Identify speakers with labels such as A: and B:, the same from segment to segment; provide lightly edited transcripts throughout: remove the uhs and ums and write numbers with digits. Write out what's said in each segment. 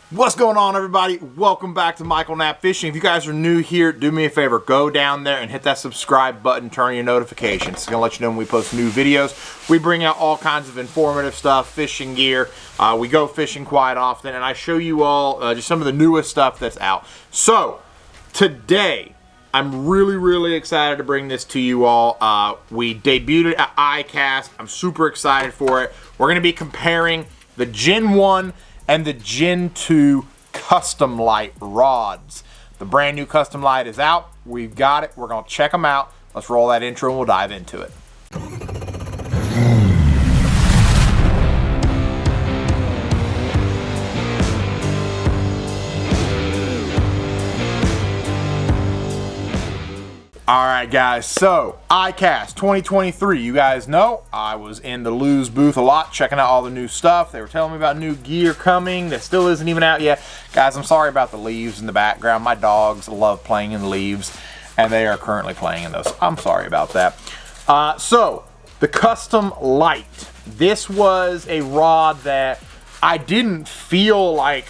A: What's going on, everybody? Welcome back to Michael Knapp Fishing. If you guys are new here, do me a favor, go down there and hit that subscribe button, turn on your notifications. It's gonna let you know when we post new videos. We bring out all kinds of informative stuff, fishing gear. We go fishing quite often, and I show you all just some of the newest stuff that's out. So today, I'm really excited to bring this to you all. We debuted it at ICAST. I'm super excited for it. We're gonna be comparing the Gen 1 and the Gen 2 Custom Lite rods. The brand new Custom Lite is out. We've got it. We're gonna check them out. Let's roll that intro and we'll dive into it. Alright guys, so ICAST 2023, you guys know I was in the Lews booth a lot, checking out all the new stuff. They were telling me about new gear coming that still isn't even out yet. Guys, I'm sorry about the leaves in the background. My dogs love playing in the leaves, and they are currently playing in those. I'm sorry about that. So, the Custom Lite. This was a rod that I didn't feel like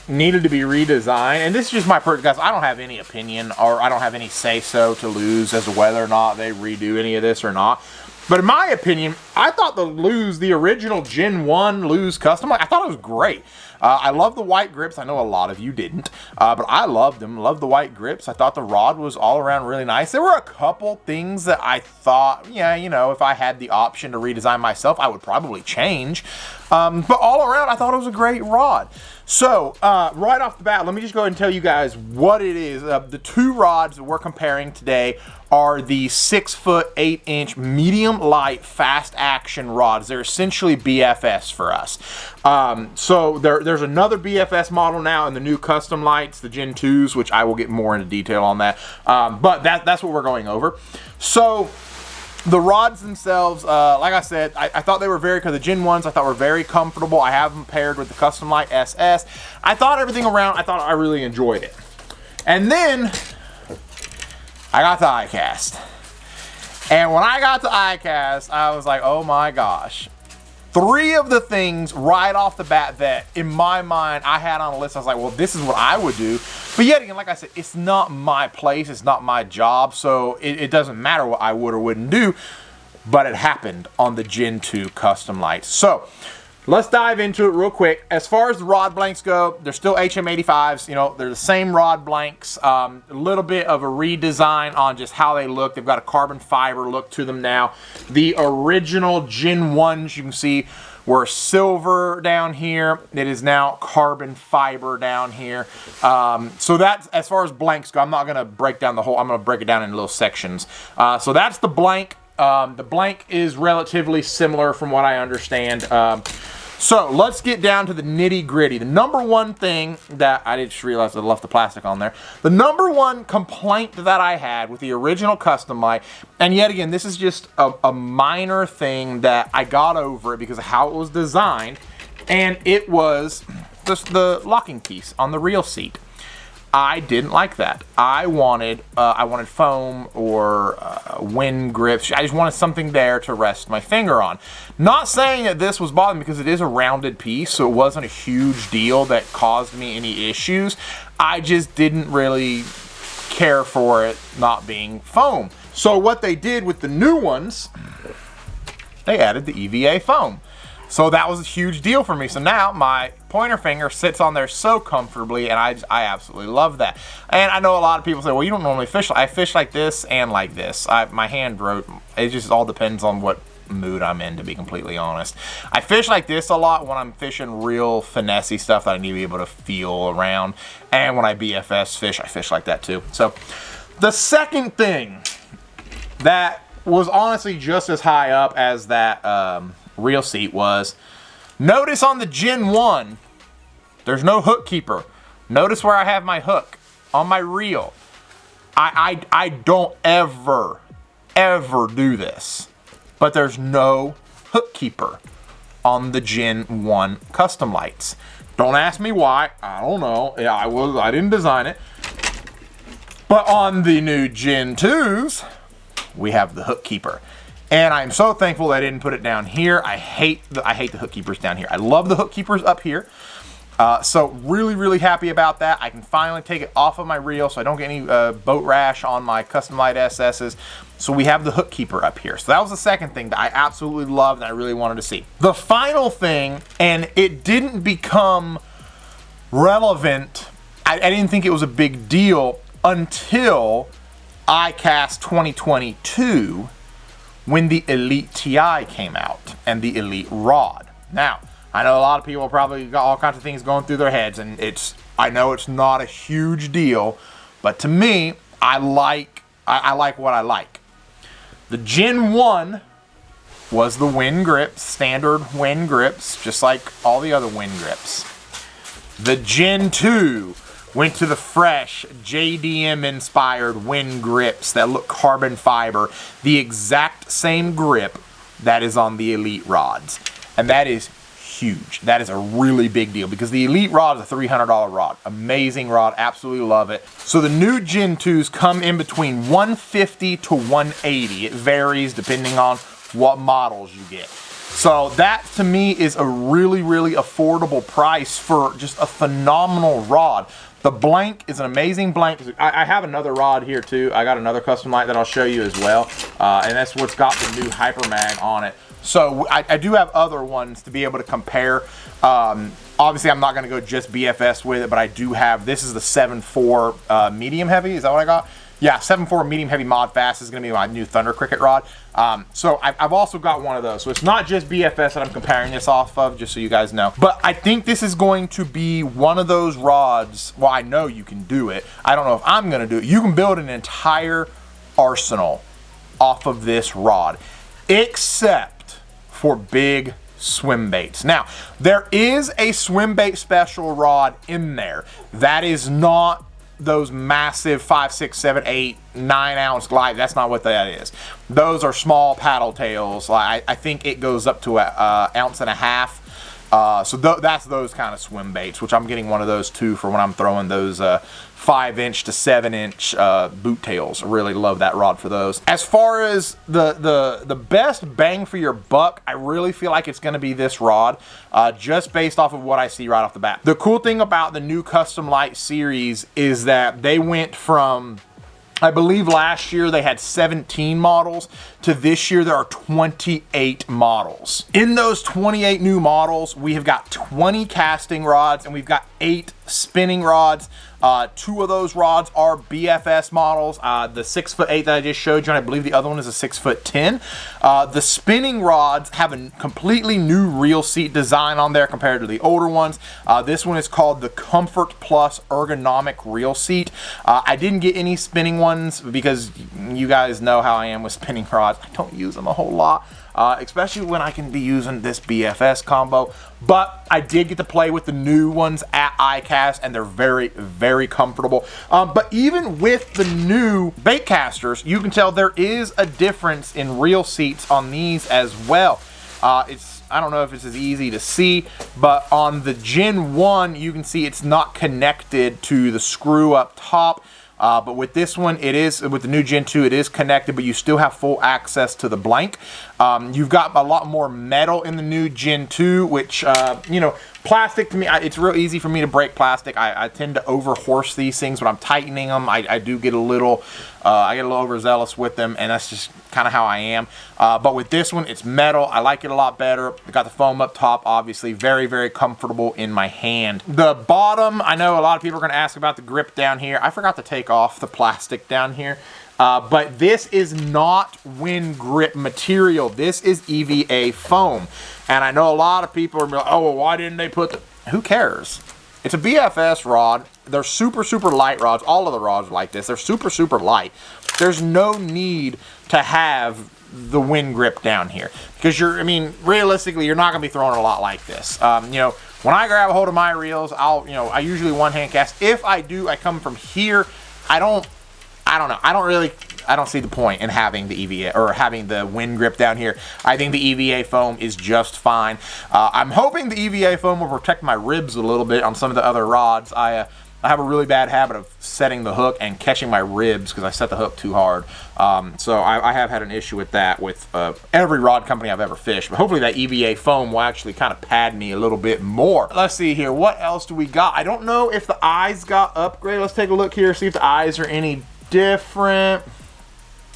A: needed to be redesigned, and this is just my guys. I don't have any opinion, or I don't have any say-so to Lews as to whether or not they redo any of this or not. But in my opinion, I thought the original Gen 1 Lews Custom, I thought it was great. I love the white grips. I know a lot of you didn't, but I loved them. Loved the white grips. I thought the rod was all around really nice. There were a couple things that I thought, yeah, you know, if I had the option to redesign myself, I would probably change. But all around, I thought it was a great rod. So, right off the bat, let me just go ahead and tell you guys what it is. The two rods that we're comparing today are the 6-foot 8-inch medium light fast action rods. They're essentially BFS for us. So there's another BFS model now in the new Custom Lites, the Gen 2s, which I will get more into detail on that. But that's what we're going over. So the rods themselves, like I said, I thought they were the Gen 1s I thought were very comfortable. I have them paired with the Custom Lite SS. I thought everything around, I really enjoyed it. And then I got to ICAST. And when I got to ICAST, I was like, oh my gosh. 3 of the things right off the bat that, in my mind, I had on a list. I was like, well, this is what I would do. But yet again, like I said, it's not my place. It's not my job. So it doesn't matter what I would or wouldn't do. But it happened on the Gen 2 Custom Lites. So let's dive into it real quick. As far as the rod blanks go, they're still HM85s. You know, they're the same rod blanks. A little bit of a redesign on just how they look. They've got a carbon fiber look to them now. The original Gen 1s, you can see, were silver down here. It is now carbon fiber down here. So that's, as far as blanks go, I'm not going to break down the whole, I'm going to break it down in little sections. So that's the blank. The blank is relatively similar from what I understand. So let's get down to the nitty gritty. The number one thing that I just realized I left the plastic on there. The number one complaint that I had with the original Custom Lite, and yet again, this is just a minor thing that I got over it because of how it was designed, and it was just the locking piece on the reel seat. I didn't like that. I wanted foam or wind grips. I just wanted something there to rest my finger on. Not saying that this was bothering me because it is a rounded piece, so it wasn't a huge deal that caused me any issues. I just didn't really care for it not being foam. So what they did with the new ones, they added the EVA foam. So that was a huge deal for me. So now my pointer finger sits on there so comfortably, and I absolutely love that. And I know a lot of people say, well, you don't normally fish. I fish like this and like this. My hand wrote, it just all depends on what mood I'm in, to be completely honest. I fish like this a lot when I'm fishing real finessey stuff that I need to be able to feel around. And when I BFS fish, I fish like that too. So the second thing that was honestly just as high up as that reel seat was, notice on the Gen 1 there's no hook keeper. Notice where I have my hook on my reel. I don't ever do this, but there's no hook keeper on the Gen 1 Custom Lites. Don't ask me why. I don't know. I didn't design it. But on the new Gen 2s, we have the hook keeper. And I'm so thankful that I didn't put it down here. I hate the hook keepers down here. I love the hook keepers up here. So really, really happy about that. I can finally take it off of my reel so I don't get any boat rash on my Custom Lite SS's. So we have the hook keeper up here. So that was the second thing that I absolutely loved and I really wanted to see. The final thing, and it didn't become relevant, I didn't think it was a big deal until ICAST 2022 when the Elite TI came out and the Elite Rod. Now, I know a lot of people probably got all kinds of things going through their heads, and I know it's not a huge deal, but to me, I like what I like. The Gen 1 was the Wind grips, standard Wind grips, just like all the other Wind grips. The Gen 2 went to the fresh JDM inspired Wind grips that look carbon fiber, the exact same grip that is on the Elite rods. And that is huge. That is a really big deal because the Elite rod is a $300 rod. Amazing rod, absolutely love it. So the new Gen 2s come in between $150 to $180. It varies depending on what models you get. So that to me is a really, really affordable price for just a phenomenal rod. The blank is an amazing blank. I have another rod here too. I got another Custom Lite that I'll show you as well. And that's what's got the new Hyper Mag on it. So I do have other ones to be able to compare. Obviously, I'm not going to go just BFS with it, but I do have, this is the 7.4 medium heavy. Is that what I got? Yeah, 7.4 medium heavy mod fast is going to be my new Thunder Cricket rod. So I've also got one of those. So it's not just BFS that I'm comparing this off of, just so you guys know. But I think this is going to be one of those rods. Well, I know you can do it. I don't know if I'm going to do it. You can build an entire arsenal off of this rod, except for big swim baits. Now, there is a swim bait special rod in there that is not those massive 5, 6, 7, 8, 9 ounce glide. That's not what that is. Those are small paddle tails. I think it goes up to an ounce and a half. So that's those kind of swim baits, which I'm getting one of those too for when I'm throwing those 5-inch to 7-inch boot tails. I really love that rod for those. As far as the best bang for your buck, I really feel like it's going to be this rod, just based off of what I see right off the bat. The cool thing about the new Custom Lite series is that they went from, I believe last year they had 17 models, to this year there are 28 models. In those 28 new models, we have got 20 casting rods and we've got 8 spinning rods. 2 of those rods are BFS models. The 6'8" that I just showed you, and I believe the other one is a 6'10". The spinning rods have a completely new reel seat design on there compared to the older ones. This one is called the Comfort Plus Ergonomic Reel Seat. I didn't get any spinning ones because you guys know how I am with spinning rods. I don't use them a whole lot. Especially when I can be using this BFS combo. But I did get to play with the new ones at ICAST, and they're very, very comfortable. But even with the new bait casters, you can tell there is a difference in reel seats on these as well. I don't know if it's as easy to see, but on the Gen 1, you can see it's not connected to the screw up top. But with this one, it is, with the new Gen 2, it is connected, but you still have full access to the blank. You've got a lot more metal in the new Gen 2, which, you know, plastic to me, it's real easy for me to break plastic. I tend to over-horse these things when I'm tightening them. I do get a little, I get a little overzealous with them, and that's just kind of how I am. But with this one, it's metal. I like it a lot better. I got the foam up top, obviously. Very, very comfortable in my hand. The bottom, I know a lot of people are going to ask about the grip down here. I forgot to take off the plastic down here. But this is not wind grip material. This is EVA foam. And I know a lot of people are like, oh, well, why didn't they put the... Who cares? It's a BFS rod. They're super, super light rods. All of the rods are like this. They're super, super light. There's no need to have the wind grip down here. Because I mean, realistically, you're not going to be throwing a lot like this. You know, when I grab a hold of my reels, I usually one-hand cast. If I do, I come from here. I don't know. I don't see the point in having the EVA or having the wind grip down here. I think the EVA foam is just fine. I'm hoping the EVA foam will protect my ribs a little bit on some of the other rods. I have a really bad habit of setting the hook and catching my ribs because I set the hook too hard. So I have had an issue with that with every rod company I've ever fished. But hopefully that EVA foam will actually kind of pad me a little bit more. Let's see here. What else do we got? I don't know if the eyes got upgraded. Let's take a look here, see if the eyes are any different.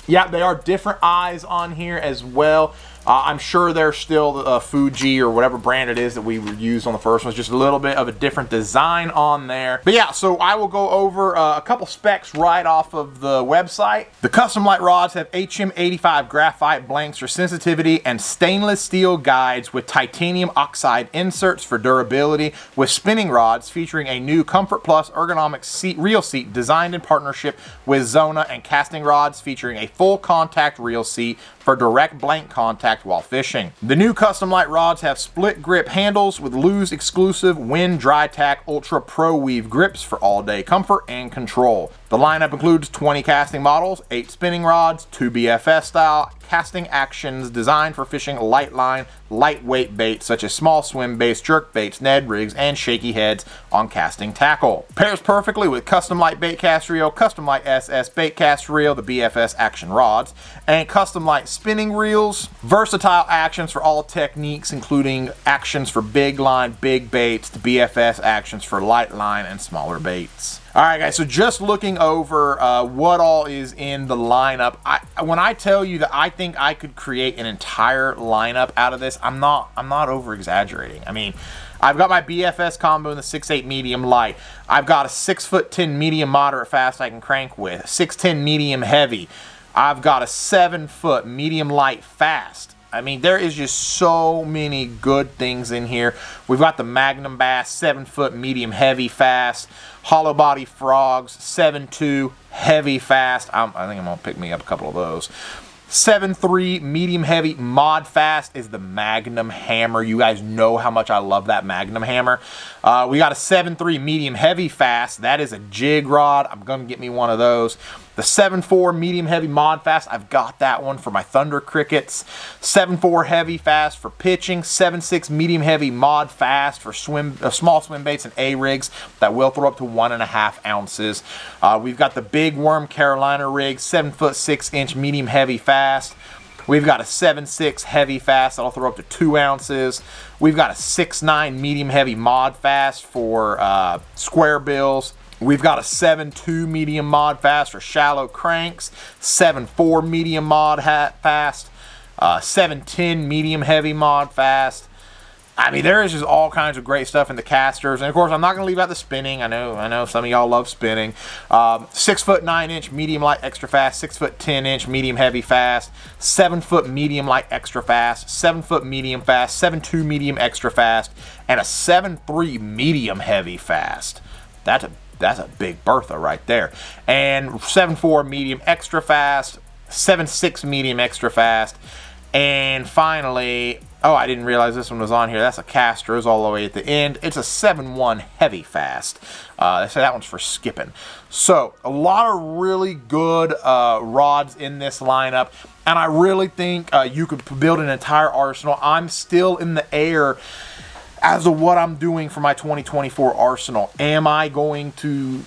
A: Yeah, they are different eyes on here as well. I'm sure they're still the Fuji or whatever brand it is that we used on the first one. It's just a little bit of a different design on there. But yeah, so I will go over a couple specs right off of the website. The Custom Lite rods have HM85 graphite blanks for sensitivity and stainless steel guides with titanium oxide inserts for durability, with spinning rods featuring a new Comfort Plus ergonomic reel seat designed in partnership with Zona, and casting rods featuring a full contact reel seat for direct blank contact while fishing. The new Custom Lite rods have split grip handles with Lews exclusive Wind Dry Tack Ultra Pro Weave grips for all day comfort and control. The lineup includes 20 casting models, 8 spinning rods, 2 BFS style casting actions designed for fishing light line, lightweight baits such as small swim baits, jerk baits, Ned rigs, and shaky heads on casting tackle. Pairs perfectly with Custom Lite bait cast reel, Custom Lite SS bait cast reel, the BFS action rods, and Custom Lite spinning reels. Versatile actions for all techniques, including actions for big line, big baits, the BFS actions for light line and smaller baits. All right, guys, so just looking over what all is in the lineup, when I tell you that I think I could create an entire lineup out of this, I'm not over exaggerating. I mean, I've got my BFS combo in the 6'8 medium light. I've got a 6'10" medium moderate fast I can crank with, 6'10" medium heavy. I've got a 7-foot medium light fast. I mean, there is just so many good things in here. We've got the Magnum Bass 7-foot medium heavy fast, hollow body frogs 7.2 heavy fast. I think I'm gonna pick me up a couple of those. 7.3 medium heavy mod fast is the Magnum hammer. You guys know how much I love that Magnum hammer. We got a 7.3 medium heavy fast. That is a jig rod. I'm gonna get me one of those. The 7.4 medium heavy mod fast, I've got that one for my Thunder Crickets. 7.4 heavy fast for pitching. 7.6 medium heavy mod fast for small swim baits and A-rigs that will throw up to 1.5 ounces. We've got the Big Worm Carolina rig, 7-foot 6-inch medium heavy fast. We've got a 7.6 heavy fast that'll throw up to 2 ounces. We've got a 6.9 medium heavy mod fast for square bills. We've got a 7.2 medium mod fast for shallow cranks, 7.4 medium mod fast, 7.10 medium heavy mod fast. I mean, there is just all kinds of great stuff in the casters. And of course, I'm not going to leave out the spinning. I know some of y'all love spinning. 6-foot 9-inch medium light extra fast, 6-foot 10-inch medium heavy fast, 7-foot medium light extra fast, 7-foot medium fast, 7.2 medium extra fast, and a 7.3 medium heavy fast. That's a big Bertha right there. And 7.4 medium extra fast, 7.6 medium extra fast, and finally, oh, I didn't realize this one was on here. That's a caster, is all the way at the end. It's a 7.1 heavy fast. So that one's for skipping. So a lot of really good rods in this lineup, and I really think you could build an entire arsenal. I'm still in the air as to what I'm doing for my 2024 arsenal. Am I going to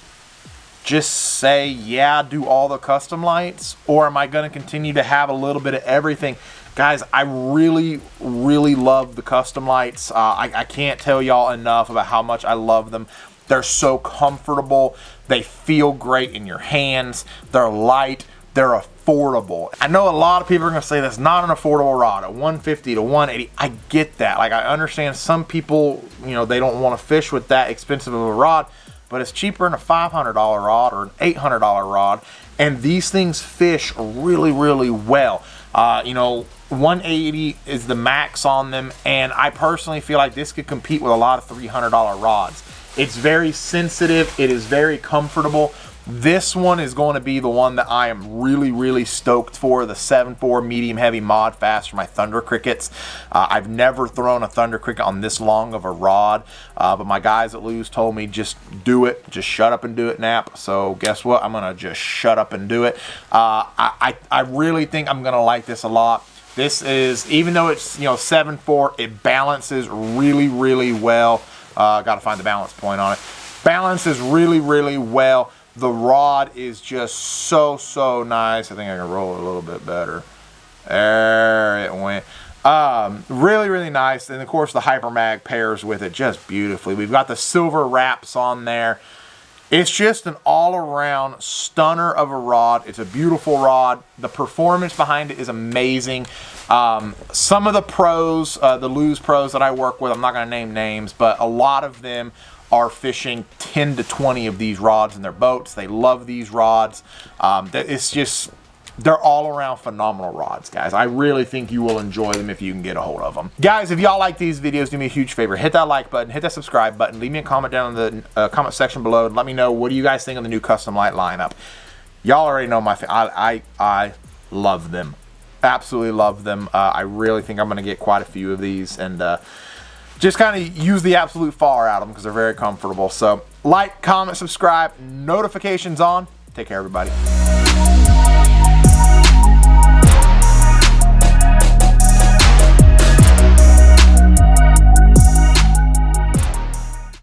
A: just say, yeah, do all the custom lights? Or am I going to continue to have a little bit of everything? Guys, I really, really love the custom lights. I can't tell y'all enough about how much I love them. They're so comfortable. They feel great in your hands. They're light. They're affordable. I know a lot of people are going to say that's not an affordable rod, at $150 to $180. I get that. Like, I understand some people, you know, they don't want to fish with that expensive of a rod, but it's cheaper than a $500 rod or an $800 rod, and these things fish really, really well. You know, 180 is the max on them, and I personally feel like this could compete with a lot of $300 rods. It's very sensitive. It is very comfortable. This one is going to be the one that I am really, really stoked for, the 7.4 medium heavy mod fast for my Thunder Crickets. I've never thrown a Thunder Cricket on this long of a rod, but my guys at Lews told me just do it, just shut up and do it, Knapp. So guess what? I'm going to just shut up and do it. I really think I'm going to like this a lot. This is, even though it's, you know, 7.4, it balances really, really well. Got to find the balance point on it. Balances really, really well. The rod is just so nice. I think I can roll it a little bit better. There it went. Really nice. And of course the Hyper Mag pairs with it just beautifully. We've got the silver wraps on there. It's just an all-around stunner of a rod. It's a beautiful rod. The performance behind it is amazing. Some of the pros, the Lews pros that I work with, I'm not going to name names, but a lot of them are fishing 10 to 20 of these rods in their boats. They love these rods. It's just, they're all around phenomenal rods, guys. I really think you will enjoy them if you can get a hold of them. Guys, if y'all like these videos, do me a huge favor. Hit that like button, hit that subscribe button, leave me a comment down in the comment section below, and let me know, what do you guys think of the new Custom Lite lineup? Y'all already know I love them. Absolutely love them. I really think I'm going to get quite a few of these, and just kind of use the absolute far out of them because they're very comfortable. So like, comment, subscribe, notifications on. Take care, everybody.